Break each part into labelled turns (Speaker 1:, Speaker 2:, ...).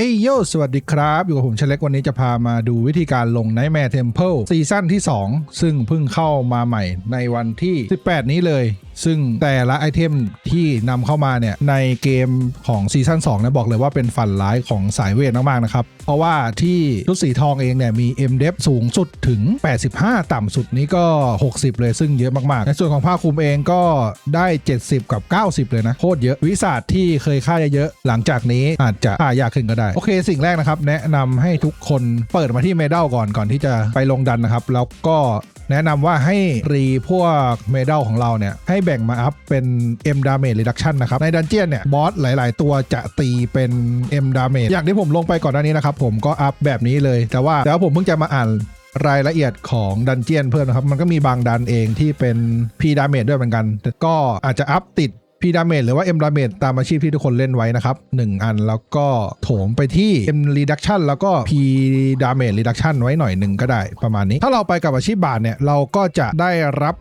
Speaker 1: เอ้ยโยสวัสดีครับอยู่กับผมเชเล็กวันนี้จะพามาดูวิธีการลง Nightmare Temple ซีซั่นที่2ซึ่งเพิ่งเข้ามาใหม่ในวันที่18นี้เลยซึ่งแต่ละไอเทมที่นำเข้ามาเนี่ยในเกมของซีซั่น2เนี่ยบอกเลยว่าเป็นฝันร้ายของสายเวทมากๆนะครับเพราะว่าที่ชุดสีทองเองเนี่ยมี MDEF สูงสุดถึง85ต่ำสุดนี้ก็60เลยซึ่งเยอะมากๆในส่วนของผ้าคลุมเองก็ได้70กับ90เลยนะโคตรเยอะวิสัชที่เคยฆ่าเยอะๆหลังจากนี้อาจจะฆ่ายากขึ้นก็ได้โอเคสิ่งแรกนะครับแนะนำให้ทุกคนเปิดมาที่เมดัลก่อนที่จะไปลงดันนะครับแล้วก็แนะนำว่าให้รีพวกเมดัลของเราเนี่ยให้แบ่งมาอัพเป็น M Damage Reduction นะครับในดันเจียนเนี่ยบอสหลายๆตัวจะตีเป็น M Damage อย่างที่ผมลงไปก่อนหน้านี้นะครับผมก็อัพแบบนี้เลยแต่ว่าผมเพิ่งจะมาอ่านรายละเอียดของดันเจียนเพิ่มนะครับมันก็มีบางดันเองที่เป็น P Damage ด้วยเหมือนกันแต่ก็อาจจะอัพติดP Damage หรือว่า M Damage ตามอาชีพที่ทุกคนเล่นไว้นะครับ1อันแล้วก็โถมไปที่ M Reduction แล้วก็ P Damage Reduction ไว้หน่อยหนึ่งก็ได้ประมาณนี้ถ้าเราไปกับอาชีพบาทเนี่ยเราก็จะได้รับ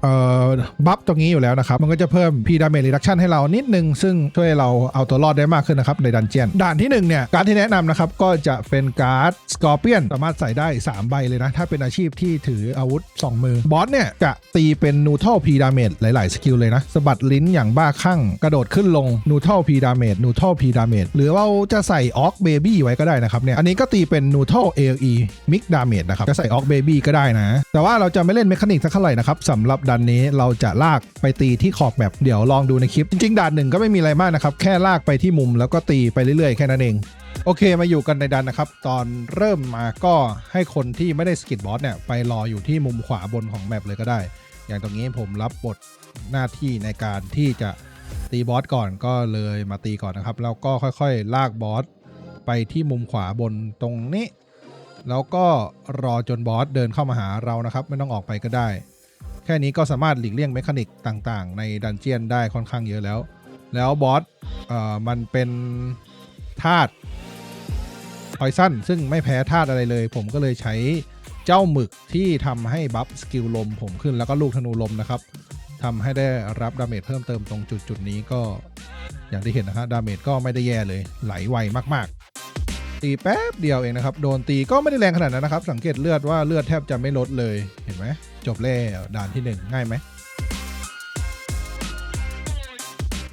Speaker 1: บัฟตรงนี้อยู่แล้วนะครับมันก็จะเพิ่ม P Damage Reduction ให้เรานิดนึงซึ่งช่วยเราเอาตัวรอดได้มากขึ้นนะครับในดันเจียนด่านที่1เนี่ยการที่แนะนำนะครับก็จะเป็นการ์ด Scorpion สามารถใส่ได้3ใบเลยนะถ้าเป็นอาชีพที่ถืออาวุธ2มือบอสเนี่ยจะตีเป็น Neutral P Damage หลายๆสกิลเลยนะสะบัดลิ้นอย่างบ้าคลั่งกระโดดขึ้นลง Neutral P Damage Neutral P Damage หรือว่าจะใส่ Orc Baby ไว้ก็ได้นะครับเนี่ยอันนี้ก็ตีเป็น Neutral AOE Mix Damage นะครับจะใส่ Orc Baby ก็ได้นะแต่ว่าเราจะไม่เล่นเมคานิกสักเท่าไหร่นะครับสำหรับดันนี้เราจะลากไปตีที่ขอบแมปเดี๋ยวลองดูในคลิปจริงๆด่านหนึ่งก็ไม่มีอะไรมากนะครับแค่ลากไปที่มุมแล้วก็ตีไปเรื่อยๆแค่นั้นเองโอเคมาอยู่กันในดันนะครับตอนเริ่มมาก็ให้คนที่ไม่ได้สกิดบอสเนี่ยไปรออยู่ที่มุมขวาบนของแมปเลยก็ได้อย่างตรงนี้ผมรับบทหน้าที่ในการที่จะตีบอสก่อนก็เลยมาตีก่อนนะครับแล้วก็ค่อยๆลากบอสไปที่มุมขวาบนตรงนี้แล้วก็รอจนบอสเดินเข้ามาหาเรานะครับไม่ต้องออกไปก็ได้แค่นี้ก็สามารถหลีกเลี่ยงเมคานิกต่างๆในดันเจียนได้ค่อนข้างเยอะแล้วบอสมันเป็นธาตุพอยซันซึ่งไม่แพ้ธาตุอะไรเลยผมก็เลยใช้เจ้าหมึกที่ทำให้บัฟสกิลลมผมขึ้นแล้วก็ลูกธนูลมนะครับทำให้ได้รับดาเมจเพิ่มเติมตรงจุดนี้ก็อย่างที่เห็นนะครับดาเมจก็ไม่ได้แย่เลยไหลไวมากๆตีแป๊บเดียวเองนะครับโดนตีก็ไม่ได้แรงขนาดนั้นนะครับสังเกตเลือดว่าเลือดแทบจะไม่ลดเลยเห็นไหมจบแล้วด่านที่1ง่ายไหม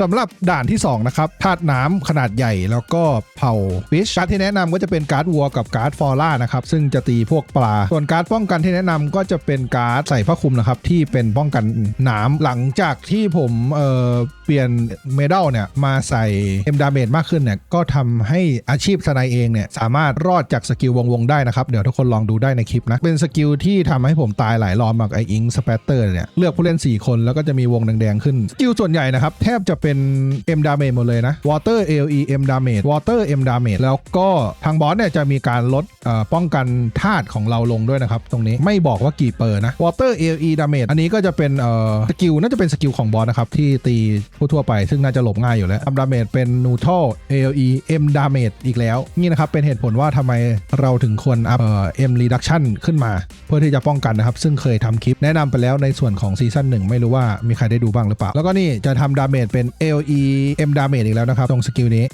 Speaker 1: สำหรับด่านที่2นะครับธาตุน้ำขนาดใหญ่แล้วก็เผ่าฟิชการ์ดที่แนะนำก็จะเป็นการ์ดวัวกับการ์ดฟอร่านะครับซึ่งจะตีพวกปลาส่วนการ์ดป้องกันที่แนะนำก็จะเป็นการ์ดใส่ผ้าคลุมนะครับที่เป็นป้องกันน้ำหลังจากที่ผมเปลี่ยนเมดัลเนี่ยมาใส่เอ็มดาเมจมากขึ้นเนี่ยก็ทำให้อาชีพทนายเองเนี่ยสามารถรอดจากสกิลวงได้นะครับเดี๋ยวทุกคนลองดูได้ในคลิปนะเป็นสกิลที่ทำให้ผมตายหลายรอบกับไออิงสเปเตอร์เนี่ยเลือกผู้เล่น4คนแล้วก็จะมีวงแดงๆขึ้นสกิลส่วนใหญ่นะครับแทบจะเป็น M Damage หมดเลยนะ Water AOE M Damage Water M Damage แล้วก็ทางบอสเนี่ยจะมีการลดป้องกันธาตุของเราลงด้วยนะครับตรงนี้ไม่บอกว่ากี่เปอร์นะ Water AOE Damage อันนี้ก็จะเป็นสกิลน่าจะเป็นสกิลของบอสนะครับที่ตีทั่วไปซึ่งน่าจะหลบง่ายอยู่แล้วทำ Damage เป็น Neutral AOE M Damage อีกแล้วนี่นะครับเป็นเหตุผลว่าทำไมเราถึงควรอัพM Reduction ขึ้นมาเพื่อที่จะป้องกันนะครับซึ่งเคยทำคลิปแนะนำไปแล้วในส่วนของซีซั่น1ไม่รู้ว่ามีใครได้ดูบ้างหรือเปล่าแล้วก็นี่จะทำ Damage เป็น AOE M Damage อีกแล้วนะครับตรงสกิลนี้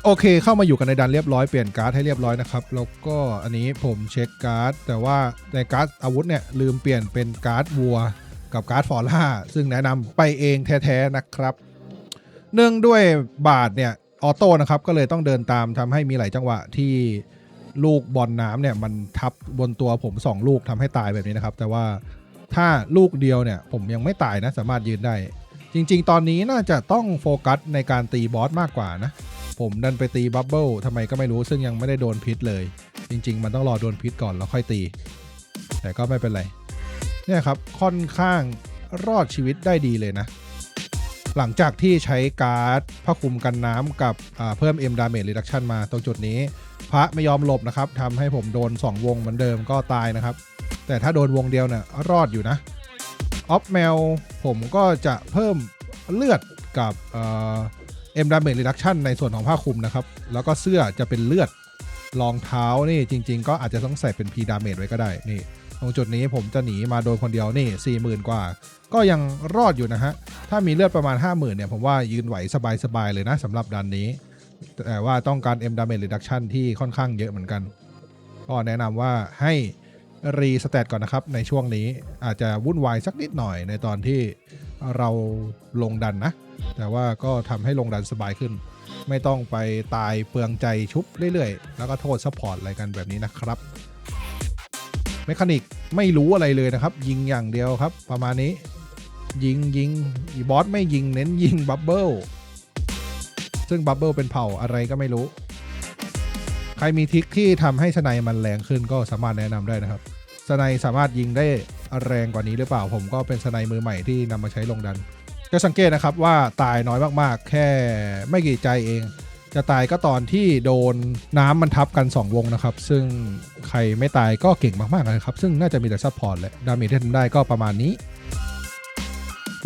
Speaker 1: โอเคเข้ามาอยู่กันในดันเรียบร้อยเปลี่ยนการ์ดให้เรียบร้อยนะครับแล้วก็อันนี้ผมเช็คการ์ดแต่ว่าในการ์ดอาวุธเนี่ยลืมเปลี่ยนเป็นการ์ดวัวกับการ์ดฟอร่าซึ่งแนะนำไปเองแท้ๆนะครับเนื่องด้วยบาทเนี่ยออโต้นะครับก็เลยต้องเดินตามทำให้มีหลายจังหวะที่ลูกบอลน้ำเนี่ยมันทับบนตัวผม2ลูกทำให้ตายแบบนี้นะครับแต่ว่าถ้าลูกเดียวเนี่ยผมยังไม่ตายนะสามารถยืนได้จริงๆตอนนี้น่าจะต้องโฟกัสในการตีบอสมากกว่านะผมดันไปตีบับเบิลทำไมก็ไม่รู้ซึ่งยังไม่ได้โดนพิษเลยจริงๆมันต้องรอโดนพิษก่อนแล้วค่อยตีแต่ก็ไม่เป็นไรเนี่ยครับค่อนข้างรอดชีวิตได้ดีเลยนะหลังจากที่ใช้การ์ดผ้าคลุมกันน้ำกับเพิ่ม M Damage Reduction มาตรงจุดนี้พระไม่ยอมหลบนะครับทำให้ผมโดน2วงเหมือนเดิมก็ตายนะครับแต่ถ้าโดนวงเดียวเนี่ยรอดอยู่นะออฟแมวผมก็จะเพิ่มเลือดกับM Damage Reduction ในส่วนของผ้าคลุมนะครับแล้วก็เสื้อจะเป็นเลือดรองเท้านี่จริงๆก็อาจจะต้องใส่เป็น P Damage ไว้ก็ได้นี่ตรงจุดนี้ผมจะหนีมาโดนคนเดียวนี่ 40,000 กว่าก็ยังรอดอยู่นะฮะถ้ามีเลือดประมาณ 50,000 เนี่ยผมว่ายืนไหวสบายๆเลยนะสำหรับดันนี้ แต่ว่าต้องการ M Damage Reduction ที่ค่อนข้างเยอะเหมือนกันก็แนะนำว่าให้รีสเตตก่อนนะครับในช่วงนี้อาจจะวุ่นวายสักนิดหน่อยในตอนที่เราลงดันนะแต่ว่าก็ทำให้ลงดันสบายขึ้นไม่ต้องไปตายเปลืองใจชุบเรื่อยๆแล้วก็โทษซัพพอร์ตอะไรกันแบบนี้นะครับเมคานิกไม่รู้อะไรเลยนะครับยิงอย่างเดียวครับประมาณนี้ยิงอีบอสไม่ยิงเน้นยิงบับเบิลซึ่งบับเบิลเป็นเผ่าอะไรก็ไม่รู้ใครมีทริคที่ทำให้สไนมันแรงขึ้นก็สามารถแนะนำได้นะครับสไนสามารถยิงได้แรงกว่านี้หรือเปล่าผมก็เป็นสไนมือใหม่ที่นำมาใช้ลงดันก็สังเกตนะครับว่าตายน้อยมากๆแค่ไม่กี่ใจเองจะตายก็ตอนที่โดนน้ำมันทับกัน2วงนะครับซึ่งใครไม่ตายก็เก่งมากๆเลยครับซึ่งน่าจะมีแต่ซัพพอร์ตแหละดาเมจที่ทำได้ก็ประมาณนี้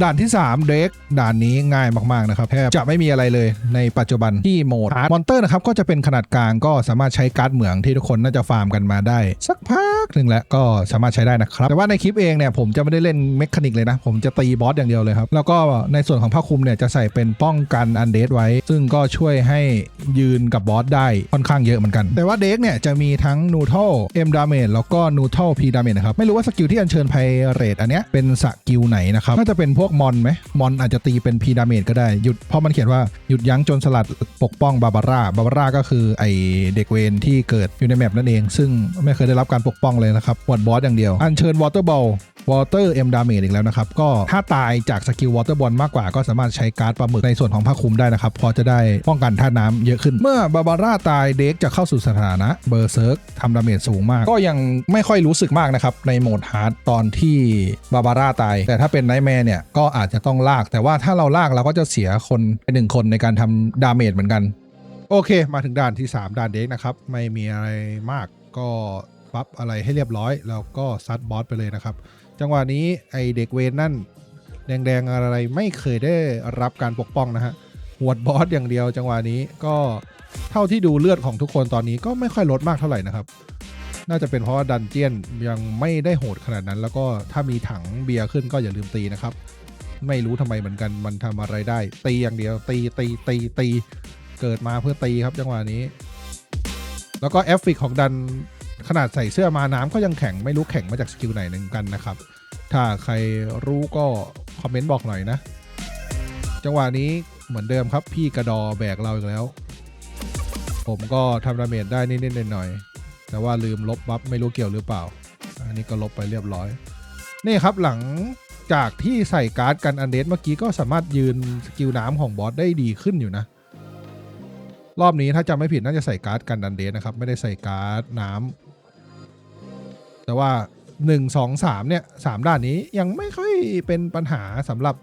Speaker 1: ด่านที่3เดรกด่านนี้ง่ายมากๆนะครับแทบจะไม่มีอะไรเลยในปัจจุบันที่โหมดฮาร์ดมอนเตอร์นะครับก็จะเป็นขนาดกลางก็สามารถใช้การ์ดเหมืองที่ทุกคนน่าจะฟาร์มกันมาได้สักพักหนึ่งแล้วก็สามารถใช้ได้นะครับแต่ว่าในคลิปเองเนี่ยผมจะไม่ได้เล่นเมคานิกเลยนะผมจะตีบอสอย่างเดียวเลยครับแล้วก็ในส่วนของผ้าคลุมเนี่ยจะใส่เป็นป้องกันอันเดดไว้ซึ่งก็ช่วยให้ยืนกับบอสได้ค่อนข้างเยอะเหมือนกันแต่ว่าเดรกเนี่ยจะมีทั้งนูทรัลเอ็มดาเมจแล้วก็นูทรัลพีดาเมจนะครับไม่รู้ว่าสกิลที่อัญเชิญไพเรตอันเนี้ยเป็นสกิลไหนนะครับน่าจะเป็นพวกมอนไหมมอนอาจจะตีเป็นพีดาเมจก็ได้หยุดเพราะมันเขียนว่าหยุดยั้งจนสลัดปกป้องบาบาร่าก็คือไอเด็กเวนที่เกิดอยู่ในแมปนั่นเองซึ่งไม่เคยได้รับการปกป้องเลยนะครับหวดบอสอย่างเดียวอัญเชิญวอเตอร์บอลวอเตอร์เอ็มดาเมจอีกแล้วนะครับก็ถ้าตายจากสกิลวอเตอร์บอลมากกว่าก็สามารถใช้การ์ดปลาหมึกในส่วนของผ้าคลุมได้นะครับพอจะได้ป้องกันธาตุน้ำเยอะขึ้นเมื่อบาบาร่าตายเด็กจะเข้าสู่สถานะเบอร์เซิร์กทำดาเมจสูงมากก็ยังไม่ค่อยรู้สึกมากนะครับในโหมดฮาร์ดตอนที่บาบาร่าตายแต่ถ้าเป็นไนท์แมร์เนี่ยก็อาจจะต้องลากแต่ว่าถ้าเราลากเราก็จะเสียคนไป1คนในการทำดาเมจเหมือนกันโอเคมาถึงด่านที่3ด่านเด็กนะครับไม่มีอะไรมากก็ปั๊บอะไรให้เรียบร้อยแล้วก็ซัดบอสไปเลยนะครับจังหวะนี้ไอเด็กเวนนั่นแดงๆอะไรไม่เคยได้รับการปกป้องนะฮะหวดบอสอย่างเดียวจังหวะนี้ก็เท่าที่ดูเลือดของทุกคนตอนนี้ก็ไม่ค่อยลดมากเท่าไหร่นะครับน่าจะเป็นเพราะว่าดันเจียนยังไม่ได้โหดขนาดนั้นแล้วก็ถ้ามีถังเบียร์ขึ้นก็อย่าลืมตีนะครับไม่รู้ทำไมเหมือนกันมันทำอะไรได้ตีอย่างเดียวตีเกิดมาเพื่อตีครับจังหวะนี้แล้วก็เอฟเฟกต์ของดันขนาดใส่เสื้อมาน้ำก็ยังแข็งไม่รู้แข็งมาจากสกิลไหนหนึ่งกันนะครับถ้าใครรู้ก็คอมเมนต์บอกหน่อยนะจังหวะนี้เหมือนเดิมครับพี่กระดอแบกเราอีกแล้วผมก็ทำดาเมจได้นิดๆหน่อยๆแต่ว่าลืมลบบัฟไม่รู้เกี่ยวหรือเปล่าอันนี้ก็ลบไปเรียบร้อยนี่ครับหลังจากที่ใส่การ์ดกันอันเดสเมื่อกี้ก็สามารถยืนสกิลน้ำของบอสได้ดีขึ้นอยู่นะรอบนี้ถ้าจำไม่ผิดน่าจะใส่การ์ดกันอันเดสนะครับไม่ได้ใส่การ์ดน้ำแต่ว่า1 2 3เนี่ย3ด่านนี้ยังไม่ค่อยเป็นปัญหาสำหรับ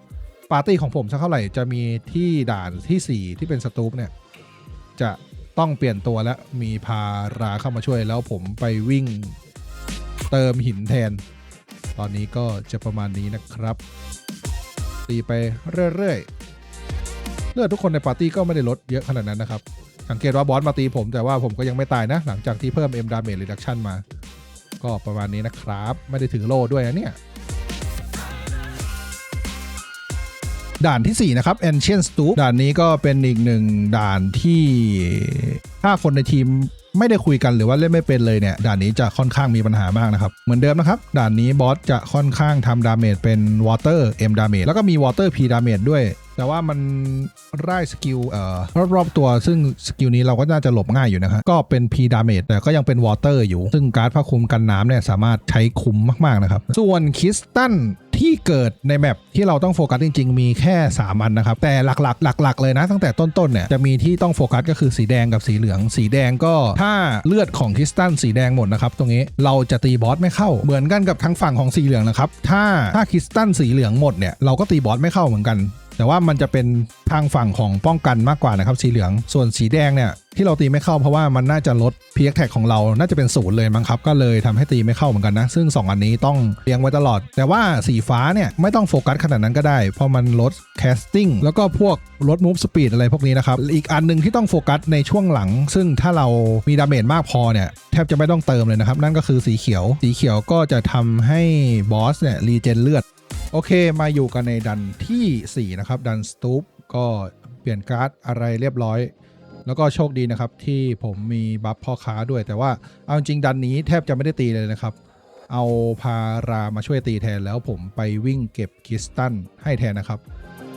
Speaker 1: ปาร์ตี้ของผมสักเท่าไหร่จะมีที่ด่านที่4ที่เป็นสตูปเนี่ยจะต้องเปลี่ยนตัวแล้วมีพาราเข้ามาช่วยแล้วผมไปวิ่งเติมหินแทนตอนนี้ก็จะประมาณนี้นะครับตีไปเรื่อยๆเลือดทุกคนในปาร์ตี้ก็ไม่ได้ลดเยอะขนาดนั้นนะครับสังเกตว่าบอสมาตีผมแต่ว่าผมก็ยังไม่ตายนะหลังจากที่เพิ่ม M Damage Reduction มาก็ประมาณนี้นะครับไม่ได้ถือโล่ด้วยนะเนี่ยด่านที่4นะครับ Ancient Stoop ด่านนี้ก็เป็นอีกหนึ่งด่านที่ถ้าคนในทีมไม่ได้คุยกันหรือว่าเล่นไม่เป็นเลยเนี่ยด่านนี้จะค่อนข้างมีปัญหามากนะครับเหมือนเดิมนะครับด่านนี้บอสจะค่อนข้างทำดาเมจเป็น Water M Damage แล้วก็มี Water P Damage ด้วยแต่ว่ามันไล่สกิลรอบๆตัวซึ่งสกิลนี้เราก็น่าจะหลบง่ายอยู่นะครับก็เป็น P Damage แต่ก็ยังเป็น Water อยู่ซึ่งการ์ดผ้าคลุมกันน้ำเนี่ยสามารถใช้คุ้มมากๆนะครับส่วนคริสตัลที่เกิดในแมปที่เราต้องโฟกัสจริงๆมีแค่3อันนะครับแต่หลักเลยนะตั้งแต่ต้นๆเนี่ยจะมีที่ต้องโฟกัสก็คือสีแดงกับสีเหลืองสีแดงก็ถ้าเลือดของคริสตัลสีแดงหมดนะครับตรงนี้เราจะตีบอสไม่เข้าเหมือนกันกับทั้งฝั่งของสีเหลืองนะครับถ้าคริสตัลสีเหลืองหมดเนี่ยเราก็ตีบอสไม่เข้าเหมือนกันแต่ว่ามันจะเป็นทางฝั่งของป้องกันมากกว่านะครับสีเหลืองส่วนสีแดงเนี่ยที่เราตีไม่เข้าเพราะว่ามันน่าจะลด PX Tag ของเราน่าจะเป็น0เลยมั้งครับก็เลยทำให้ตีไม่เข้าเหมือนกันนะซึ่ง2อันนี้ต้องเลี้ยงไว้ตลอดแต่ว่าสีฟ้าเนี่ยไม่ต้องโฟกัสขนาดนั้นก็ได้เพราะมันลด casting แล้วก็พวกลด move speed อะไรพวกนี้นะครับอีกอันนึงที่ต้องโฟกัสในช่วงหลังซึ่งถ้าเรามีดาเมจมากพอเนี่ยแทบจะไม่ต้องเติมเลยนะครับนั่นก็คือสีเขียวก็จะทำให้บอสเนี่ยรีเจนเลือดโอเคมาอยู่กันในดันที่4นะครับดันสตูปก็เปลี่ยนการ์ดอะไรเรียบร้อย แล้วก็โชคดีนะครับที่ผมมีบัฟพ่อค้าด้วยแต่ว่าเอาจริงดันนี้แทบจะไม่ได้ตีเลยนะครับเอาพารามาช่วยตีแทนแล้วผมไปวิ่งเก็บคริสตัลให้แทนนะครับ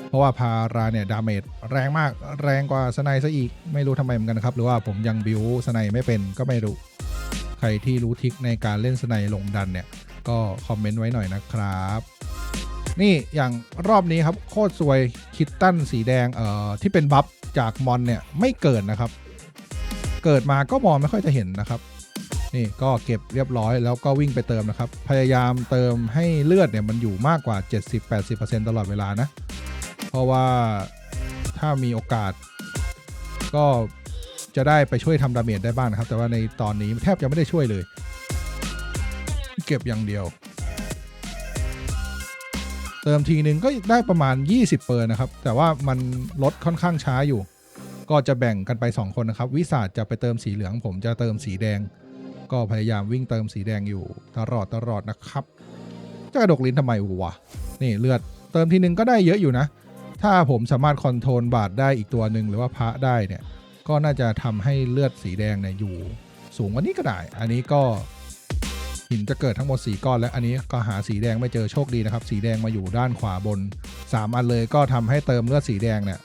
Speaker 1: เพราะว่าพาราเนี่ยดาเมจแรงมากแรงกว่าสไนซะอีกไม่รู้ทำไมเหมือนกันนะครับหรือว่าผมยังบิวสไนไม่เป็นก็ไม่รู้ใครที่รู้ทริคในการเล่นสไนลงดันเนี่ยก็คอมเมนต์ไว้หน่อยนะครับนี่อย่างรอบนี้ครับโคตรสวยคิตตันสีแดงที่เป็นบัฟจากมอนเนี่ยไม่เกิดนะครับเกิดมาก็มองไม่ค่อยจะเห็นนะครับนี่ก็เก็บเรียบร้อยแล้วก็วิ่งไปเติมนะครับพยายามเติมให้เลือดเนี่ยมันอยู่มากกว่า 70-80% ตลอดเวลานะเพราะว่าถ้ามีโอกาสก็จะได้ไปช่วยทำดาเมจได้บ้างนะครับแต่ว่าในตอนนี้แทบจะไม่ได้ช่วยเลยเก็บอย่างเดียวเติมทีนึงก็ได้ประมาณ20%นะครับแต่ว่ามันลดค่อนข้างช้าอยู่ก็จะแบ่งกันไป2คนนะครับวิสาจจะไปเติมสีเหลืองผมจะเติมสีแดงก็พยายามวิ่งเติมสีแดงอยู่ตลอดนะครับจะกระดกลิ้นทำไมวะนี่เลือดเติมทีนึงก็ได้เยอะอยู่นะถ้าผมสามารถคอนโทรลบาดได้อีกตัวหนึ่งหรือว่าพระได้เนี่ยก็น่าจะทำให้เลือดสีแดงเนี่ยอยู่สูงกว่านี้ก็ได้อันนี้ก็หินจะเกิดทั้งหมด4ก้อนแล้วอันนี้ก็หาสีแดงไม่เจอโชคดีนะครับสีแดงมาอยู่ด้านขวาบน3อันเลยก็ทำให้เติมเลือดสีแดงเนี่ย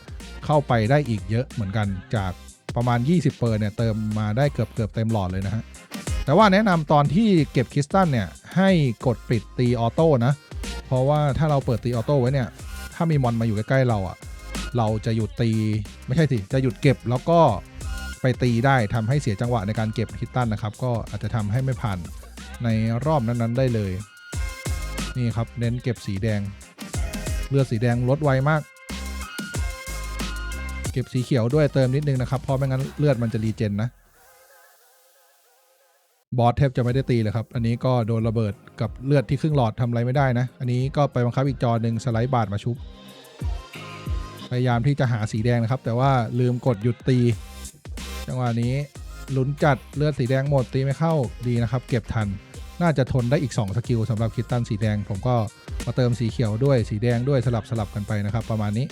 Speaker 1: เข้าไปได้อีกเยอะเหมือนกันจากประมาณ20%เนี่ยเติมมาได้เกือบเต็มหลอดเลยนะฮะแต่ว่าแนะนำตอนที่เก็บคริสตัลเนี่ยให้กดปิดตีออโต้นะเพราะว่าถ้าเราเปิดตีออโต้ไว้เนี่ยถ้ามีมอนมาอยู่ใกล้ๆเราอ่ะเราจะหยุดตีไม่ใช่สิจะหยุดเก็บแล้วก็ไปตีได้ทำให้เสียจังหวะในการเก็บคริสตัลนะครับก็อาจจะทำให้ไม่ผ่านในรอบนั้นๆได้เลยนี่ครับเน้นเก็บสีแดงเลือดสีแดงลดไวมากเก็บสีเขียวด้วยเติมนิดนึงนะครับเพราะไม่งั้นเลือดมันจะรีเจนนะบอสแทบจะไม่ได้ตีเลยครับอันนี้ก็โดนระเบิดกับเลือดที่ครึ่งหลอดทำอะไรไม่ได้นะอันนี้ก็ไปบังคับอีกจอหนึ่งสไลด์บาดมาชุบพยายามที่จะหาสีแดงนะครับแต่ว่าลืมกดหยุดตีจังหวะนี้ลุ้นจัดเลือดสีแดงหมดตีไม่เข้าดีนะครับเก็บทันน่าจะทนได้อีก2สกิลสำหรับคิตตันสีแดงผมก็มาเติมสีเขียวด้วยสีแดงด้วยสลับกันไปนะครับประมาณนี้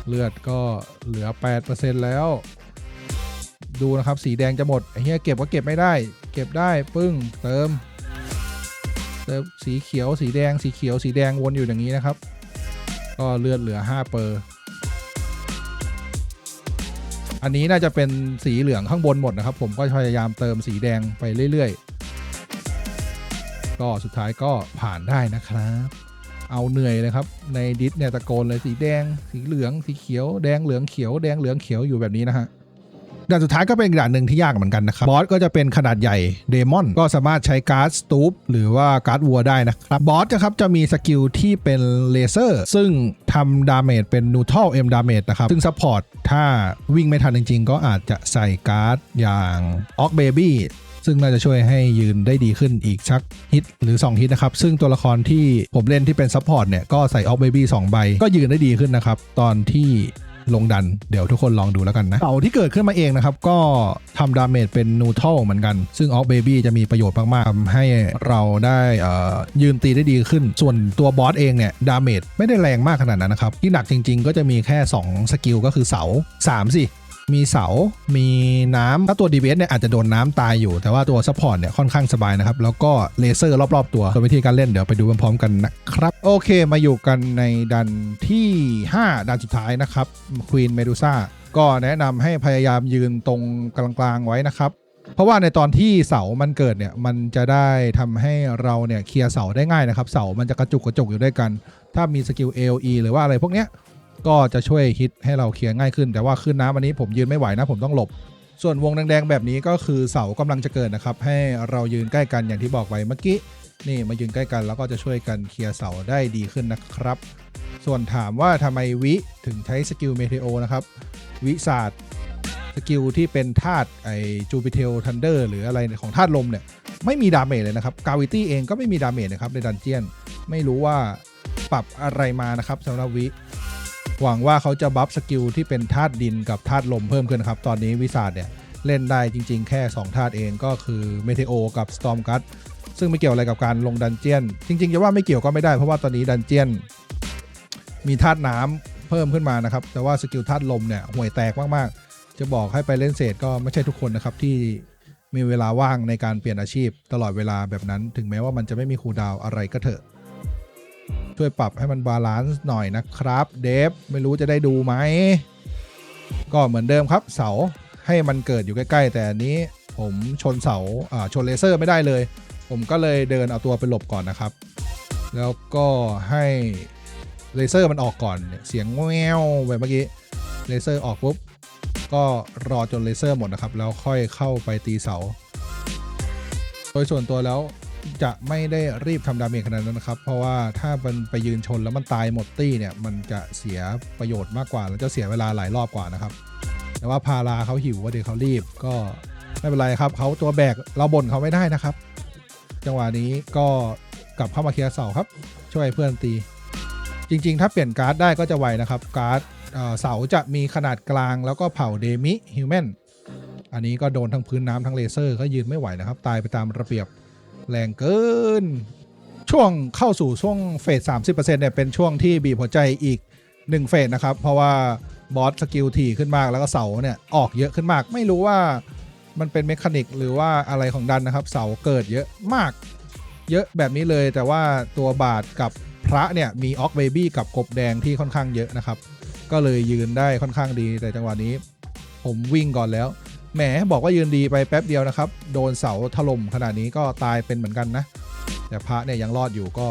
Speaker 1: เลือดก็เหลือ 8% แล้วดูนะครับสีแดงจะหมดเฮียเก็บก็เก็บไม่ได้เก็บได้ปึ้งเติมสีเขียวสีแดงสีเขียวสีแดงวนอยู่อย่างนี้นะครับก็เลือดเหลือ5%อันนี้น่าจะเป็นสีเหลืองข้างบนหมดนะครับผมก็พยายามเติมสีแดงไปเรื่อยๆก็สุดท้ายก็ผ่านได้นะครับเอาเหนื่อยเลยครับในดิสเนี่ยตะโกนเลยสีแดงสีเหลืองสีเขียวแดงเหลืองเขียวแดงเหลืองเขียวอยู่แบบนี้นะฮะด่านสุดท้ายก็เป็นด่านหนึ่งที่ยากเหมือนกันนะครับบอสก็จะเป็นขนาดใหญ่เดมอนก็สามารถใช้การ์ดสตูปหรือว่าการ์ดวัวได้นะครับบอสนะครับจะมีสกิลที่เป็นเลเซอร์ซึ่งทำดาเมจเป็นนูทรัลดาเมจนะครับซึ่งซัพพอร์ตถ้าวิ่งไม่ทันจริงๆก็อาจจะใส่การ์ดอย่างออกเบบี้ซึ่งน่าจะช่วยให้ยืนได้ดีขึ้นอีกสักฮิตหรือ2ฮิตนะครับซึ่งตัวละครที่ผมเล่นที่เป็นซัพพอร์ตเนี่ยก็ใส่ออกเบบี้2ใบก็ยืนได้ดีขึ้นนะครับตอนที่ลงดันเดี๋ยวทุกคนลองดูแล้วกันนะเต่าที่เกิดขึ้นมาเองนะครับก็ทำดาเมจเป็นนูทรัลเหมือนกันซึ่งออกเบบี้จะมีประโยชน์มากๆทำให้เราได้ยืนตีได้ดีขึ้นส่วนตัวบอสเองเนี่ยดาเมจไม่ได้แรงมากขนาดนั้นนะครับที่หนักจริงๆก็จะมีแค่2สกิลก็คือเสา3สิมีเสามีน้ำถ้าตัว DPS เนี่ยอาจจะโดนน้ำตายอยู่แต่ว่าตัวซัพพอร์ตเนี่ยค่อนข้างสบายนะครับแล้วก็เลเซอร์รอบๆตัวส่วนวิธีการเล่นเดี๋ยวไปดูพร้อมๆกันนะครับโอเคมาอยู่กันในดันที่5ดันสุดท้ายนะครับควีนเมดูซ่าก็แนะนำให้พยายามยืนตรงกลางๆไว้นะครับเพราะว่าในตอนที่เสามันเกิดเนี่ยมันจะได้ทำให้เราเนี่ยเคลียร์เสาได้ง่ายนะครับเสามันจะกระจุกอยู่ด้วยกันถ้ามีสกิล AOE หรือว่าอะไรพวกเนี้ยก็จะช่วยฮิตให้เราเคลียร์ง่ายขึ้นแต่ว่าขึ้นน้ำอันนี้ผมยืนไม่ไหวนะผมต้องหลบส่วนวงแดงๆแบบนี้ก็คือเสากำลังจะเกิดนะครับให้เรายืนใกล้กันอย่างที่บอกไว้เมื่อกี้นี่มายืนใกล้กันแล้วก็จะช่วยกันเคลียร์เสาได้ดีขึ้นนะครับส่วนถามว่าทำไมวิถึงใช้สกิลเมเทโอนะครับวิศาสตร์สกิลที่เป็นธาตุไอจูปิเทลทันเดอร์หรืออะไรของธาตุลมเนี่ยไม่มีดาเมจเลยนะครับกาวิตี้เองก็ไม่มีดาเมจนะครับในดันเจียนไม่รู้ว่าปรับอะไรมานะครับสำหรับวิหวังว่าเขาจะบัฟสกิลที่เป็นธาตุดินกับธาตุลมเพิ่มขึ้นครับตอนนี้วิสาดเนี่ยเล่นได้จริงๆแค่2ธาตุเองก็คือเมเทโอกับสตอร์มกัสซึ่งไม่เกี่ยวอะไรกับการลงดันเจียนจริงๆจะว่าไม่เกี่ยวก็ไม่ได้เพราะว่าตอนนี้ดันเจียนมีธาตุน้ำเพิ่มขึ้นมานะครับแต่ว่าสกิลธาตุลมเนี่ยห่วยแตกมากๆ จะบอกให้ไปเล่นเศษก็ไม่ใช่ทุกคนนะครับที่มีเวลาว่างในการเปลี่ยนอาชีพตลอดเวลาแบบนั้นถึงแม้ว่ามันจะไม่มีคูลดาวน์อะไรก็เถอะช่วยปรับให้มันบาลานซ์หน่อยนะครับเดฟไม่รู้จะได้ดูไหมก็เหมือนเดิมครับเสาให้มันเกิดอยู่ใกล้ๆแต่อันนี้ผมชนเสาชนเลเซอร์ไม่ได้เลยผมก็เลยเดินเอาตัวไปหลบก่อนนะครับแล้วก็ให้เลเซอร์มันออกก่อนเสียงแววแบบเมื่อกี้เลเซอร์ออกปุ๊บก็รอจนเลเซอร์หมดนะครับแล้วค่อยเข้าไปตีเสาโดยส่วนตัวแล้วจะไม่ได้รีบทำดาเมจขนาดนั้นนะครับเพราะว่าถ้ามันไปยืนชนแล้วมันตายหมดตี้เนี่ยมันจะเสียประโยชน์มากกว่าแล้วจะเสียเวลาหลายรอบกว่านะครับแต่ว่าพาราเขาหิวว่าเดี๋ยวเขารีบก็ไม่เป็นไรครับเขาตัวแบกเราบ่นเขาไม่ได้นะครับจังหวะนี้ก็กลับเข้ามาเคลียร์เสาครับช่วยเพื่อนตีจริงๆถ้าเปลี่ยนการ์ดได้ก็จะไวนะครับการ์ดเสาจะมีขนาดกลางแล้วก็เผ่าเดมิฮิวแมนอันนี้ก็โดนทั้งพื้นน้ำทั้งเลเซอร์ก็ยืนไม่ไหวนะครับตายไปตามระเบียบแรงเกินช่วงเข้าสู่ช่วงเฟส 30% เนี่ยเป็นช่วงที่บีบหัวใจอีก1เฟสนะครับเพราะว่าบอสสกิลถี่ขึ้นมากแล้วก็เสาเนี่ยออกเยอะขึ้นมากไม่รู้ว่ามันเป็นเมคานิกหรือว่าอะไรของดันนะครับเสาเกิดเยอะมากเยอะแบบนี้เลยแต่ว่าตัวบาทกับพระเนี่ยมีออกเบบี้กับกบแดงที่ค่อนข้างเยอะนะครับก็เลยยืนได้ค่อนข้างดีแต่จังหวะนี้ผมวิ่งก่อนแล้วแหมบอกว่ายืนดีไปแป๊บเดียวนะครับโดนเสาถล่มขนาดนี้ก็ตายเป็นเหมือนกันนะแต่พระเนี่ยยังรอดอยู่ก็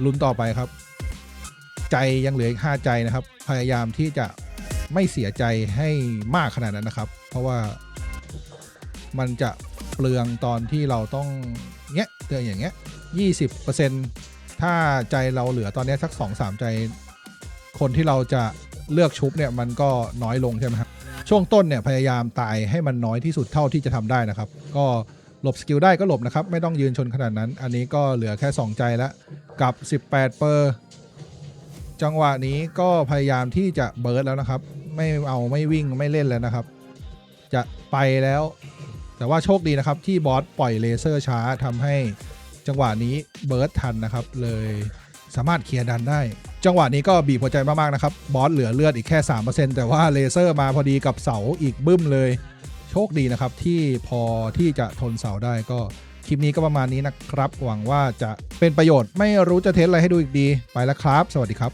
Speaker 1: ลุ้นต่อไปครับใจยังเหลืออีก5ใจนะครับพยายามที่จะไม่เสียใจให้มากขนาดนั้นนะครับเพราะว่ามันจะเปลืองตอนที่เราต้องเงี้ยเตือนอย่างเงี้ย 20% ถ้าใจเราเหลือตอนนี้สัก 2-3 ใจคนที่เราจะเลือกชุบเนี่ยมันก็น้อยลงใช่ไหมครับช่วงต้นเนี่ยพยายามตายให้มันน้อยที่สุดเท่าที่จะทำได้นะครับก็หลบสกิลได้ก็หลบนะครับไม่ต้องยืนชนขนาดนั้นอันนี้ก็เหลือแค่2ใจแล้วกับ18เปอร์จังหวะนี้ก็พยายามที่จะเบิร์ดแล้วนะครับไม่วิ่งไม่เล่นแล้วนะครับจะไปแล้วแต่ว่าโชคดีนะครับที่บอสปล่อยเลเซอร์ช้าทำให้จังหวะนี้เบิร์ดทันนะครับเลยสามารถเคลียร์ดันได้จังหวะนี้ก็บีบหัวใจมากๆนะครับบอสเหลือเลือดอีกแค่ 3% แต่ว่าเลเซอร์มาพอดีกับเสาอีกบึ้มเลยโชคดีนะครับที่พอที่จะทนเสาได้ก็คลิปนี้ก็ประมาณนี้นะครับหวังว่าจะเป็นประโยชน์ไม่รู้จะเทสอะไรให้ดูอีกดีไปแล้วครับสวัสดีครับ